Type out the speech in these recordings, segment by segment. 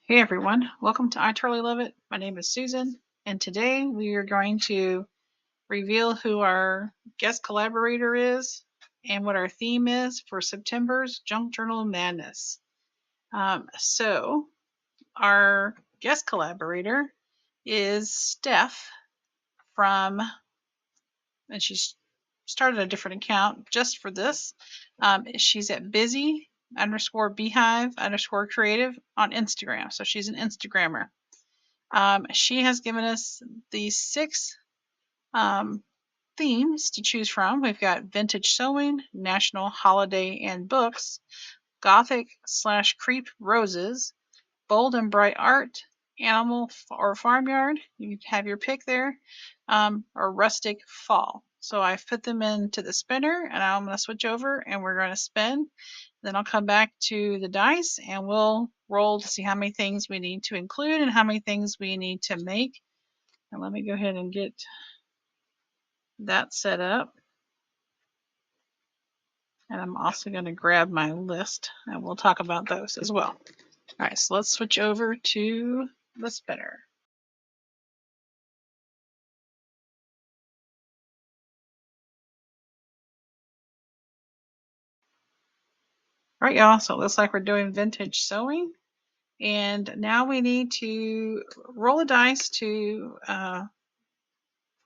Hey everyone, welcome to I Totally Love It. My name is Susan, and today we are going to reveal who our guest collaborator is and what our theme is for September's Junk Journal Madness. So, our guest collaborator is Steph from, and she's started a different account just for this. She's at busy_beehive_creative on Instagram. So she's an Instagrammer. She has given us these 6 themes to choose from. We've got vintage sewing, national holiday and books, gothic/creep roses, bold and bright art, animal or farmyard. You have your pick there, or rustic fall. So I've put them into the spinner, and I'm going to switch over, and we're going to spin. Then I'll come back to the dice, and we'll roll to see how many things we need to include and how many things we need to make. And let me go ahead and get that set up. And I'm also going to grab my list, and we'll talk about those as well. All right, so let's switch over to the spinner. All right, y'all, so it looks like we're doing vintage sewing. And now we need to roll a dice to find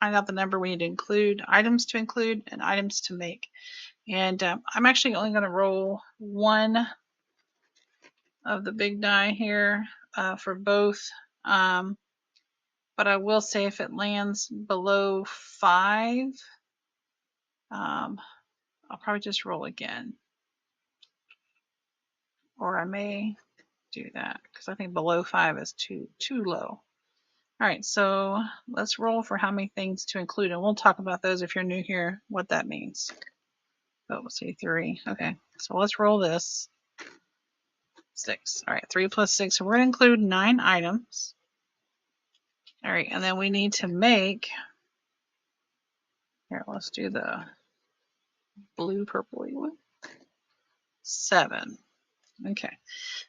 out the number we need to include, items to include, and items to make. And I'm actually only going to roll one of the big die here for both. But I will say if it lands below 5, I'll probably just roll again. Or I may do that because I think below 5 is too low. All right, so let's roll for how many things to include, and we'll talk about those if you're new here, what that means. Oh, let's see, 3. Okay, so let's roll this. 6. All right, 3 plus 6. So we're going to include 9 items. All right, and then we need to make, here, let's do the blue purpley one. 7. Okay,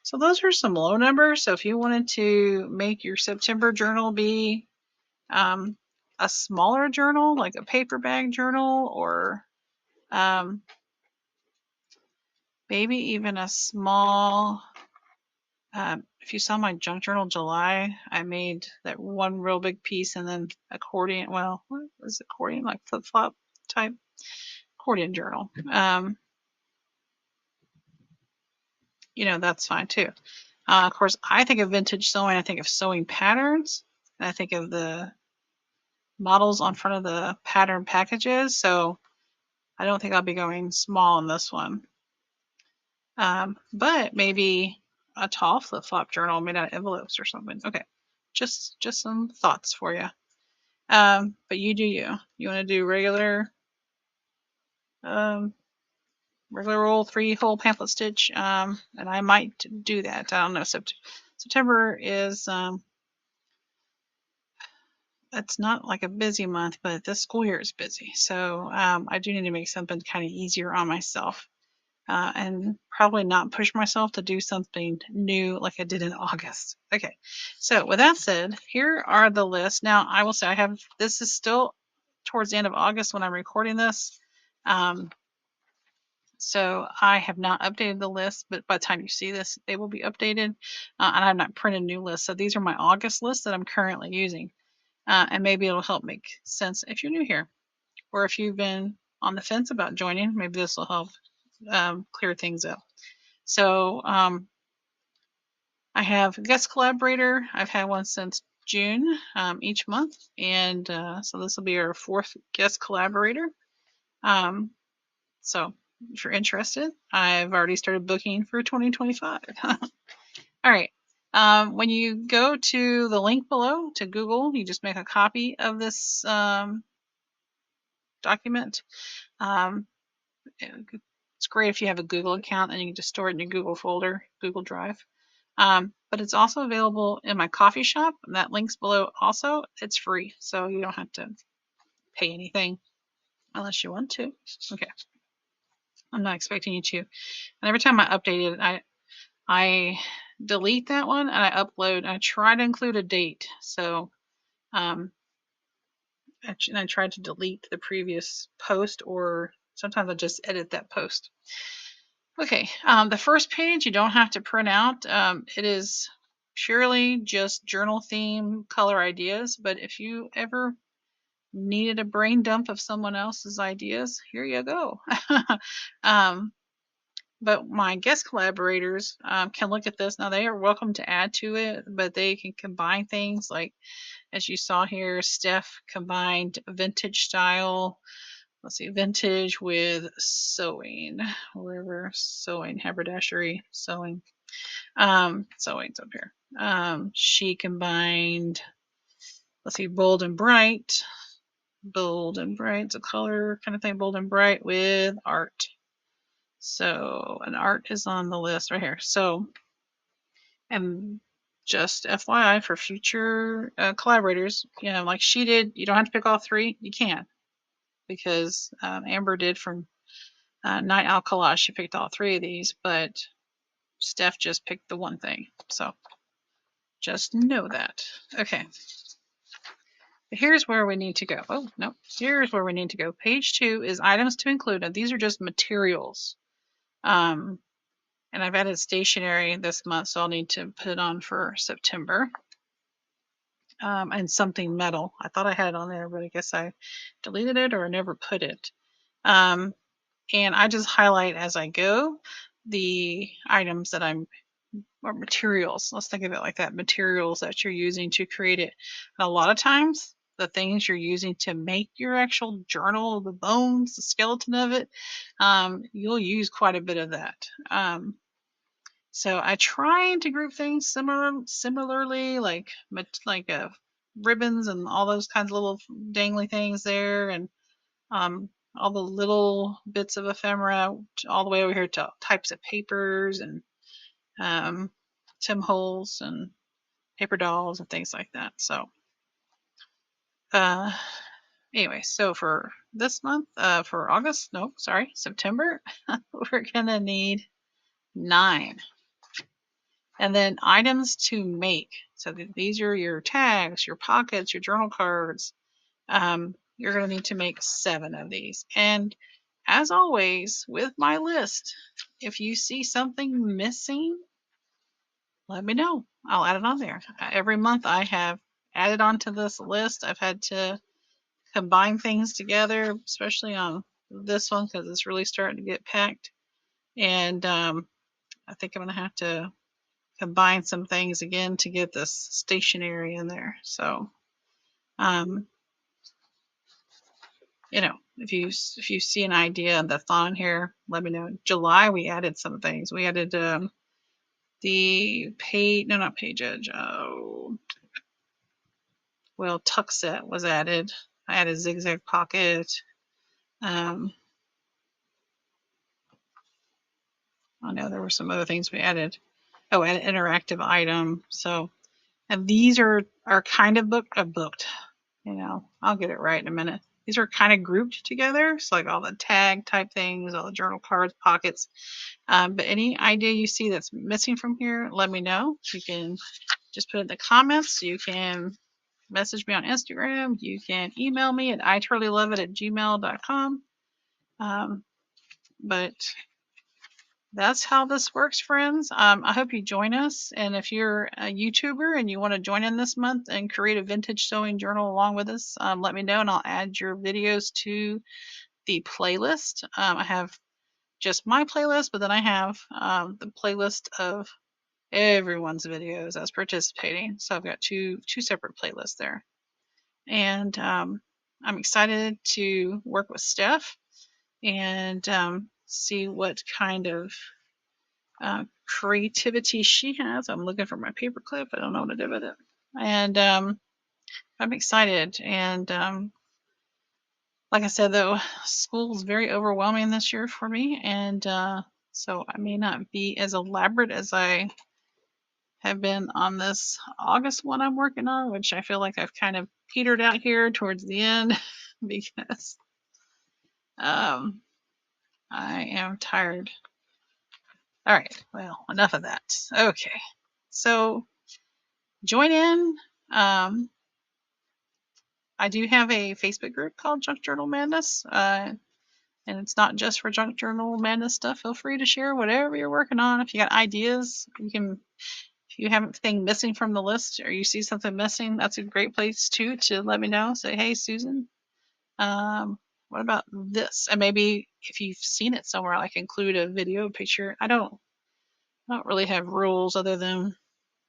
so those are some low numbers. So if you wanted to make your September journal be a smaller journal, like a paper bag journal, or maybe even a small, if you saw my junk journal July, I made that one real big piece and then accordion, well, what was accordion, like flip-flop type accordion journal. That's fine too. Of course, I think of vintage sewing, I think of sewing patterns, and I think of the models on front of the pattern packages, so I don't think I'll be going small in this one. But maybe a tall flip-flop journal made out of envelopes or something. Okay, just some thoughts for you. But you do you. You want to do regular roll 3-hole pamphlet stitch, and I might do that. I don't know. September is it's not like a busy month, but this school year is busy, so I do need to make something kind of easier on myself. And probably not push myself to do something new like I did in August. Okay, so with that said, here are the lists. Now, I will say this is still towards the end of August when I'm recording this. So I have not updated the list, but by the time you see this, they will be updated. And I have not printed new lists. So these are my August lists that I'm currently using. And maybe it'll help make sense if you're new here. Or if you've been on the fence about joining, maybe this will help clear things up. So I have guest collaborator. I've had one since June each month, and so this will be our 4th guest collaborator. So if you're interested, I've already started booking for 2025. All right. When you go to the link below to Google, you just make a copy of this document. It's great if you have a Google account and you can just store it in your Google folder, Google Drive. But it's also available in my coffee shop, and that link's below also. It's free, so you don't have to pay anything unless you want to. Okay. I'm not expecting you to. And every time I update it, I delete that one and I upload. And I try to include a date. So I tried to delete the previous post, or sometimes I just edit that post. Okay, the first page you don't have to print out. It is purely just journal theme color ideas, but if you ever needed a brain dump of someone else's ideas, here you go. um, but my guest collaborators can look at this. Now they are welcome to add to it, but they can combine things like, as you saw here, Steph combined vintage style. Let's see, vintage with sewing, wherever sewing, haberdashery, sewing. Sewing's up here. She combined, let's see, bold and bright, it's a color kind of thing, bold and bright with art. So, an art is on the list right here. So, and just FYI for future collaborators, like she did, you don't have to pick all three. You can, because Amber did from Night Owl Collage. She picked all three of these, but Steph just picked the one thing. So just know that. Okay. Here's where we need to go. Oh, no. Here's where we need to go. Page 2 is items to include. Now, these are just materials. And I've added stationery this month, so I'll need to put it on for September. And something metal. I thought I had it on there, but I guess I deleted it or never put it. And I just highlight as I go the items that or materials. Let's think of it like that. Materials that you're using to create it. And a lot of times, the things you're using to make your actual journal, the bones, the skeleton of it, you'll use quite a bit of that. So I try to group things similarly, like ribbons and all those kinds of little dangly things there, and all the little bits of ephemera, all the way over here to types of papers and Tim holes and paper dolls and things like that. So anyway, so for this month, for August, no, sorry, September, we're gonna need 9. And then items to make. So these are your tags, your pockets, your journal cards. You're going to need to make 7 of these. And as always, with my list, if you see something missing, let me know. I'll add it on there. Every month I have added onto this list. I've had to combine things together, especially on this one because it's really starting to get packed. And I think I'm going to have to combine some things again to get this stationery in there. So, if you see an idea that's on here, let me know. In July we added some things. We added the not page edge. Tuck set was added. I added zigzag pocket. I know there were some other things we added. Oh, an interactive item. So, and these are kind of booked. I'll get it right in a minute. These are kind of grouped together. So like all the tag type things, all the journal cards, pockets. But any idea you see that's missing from here, let me know. You can just put it in the comments. You can message me on Instagram. You can email me at itotallylove@gmail.com. But that's how this works, friends. I hope you join us. And if you're a YouTuber and you want to join in this month and create a vintage sewing journal along with us, let me know and I'll add your videos to the playlist. I have just my playlist, but then I have the playlist of everyone's videos that's participating. So I've got two separate playlists there. And I'm excited to work with Steph and see what kind of creativity she has. I'm looking for my paper clip. I don't know what to do with it. And I'm excited. And like I said, though, school is very overwhelming this year for me. And so I may not be as elaborate as I have been on this August one I'm working on, which I feel like I've kind of petered out here towards the end because I am tired. All right, well, enough of that. Okay. So join in. I do have a Facebook group called Junk Journal Madness, and it's not just for Junk Journal Madness stuff. Feel free to share whatever you're working on. If you got ideas, you can. If you have anything missing from the list or you see something missing, that's a great place too to let me know. Say, hey, Susan, what about this? And maybe if you've seen it somewhere, like include a video picture. I don't really have rules other than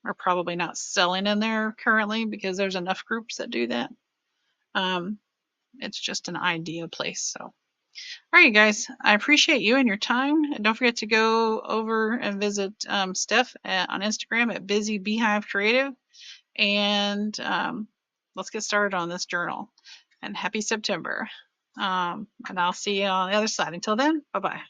we're probably not selling in there currently because there's enough groups that do that. It's just an idea place. So, all right, you guys, I appreciate you and your time. And don't forget to go over and visit Steph on Instagram at Busy Beehive Creative. And let's get started on this journal. And happy September. And I'll see you on the other side. Until then, bye bye.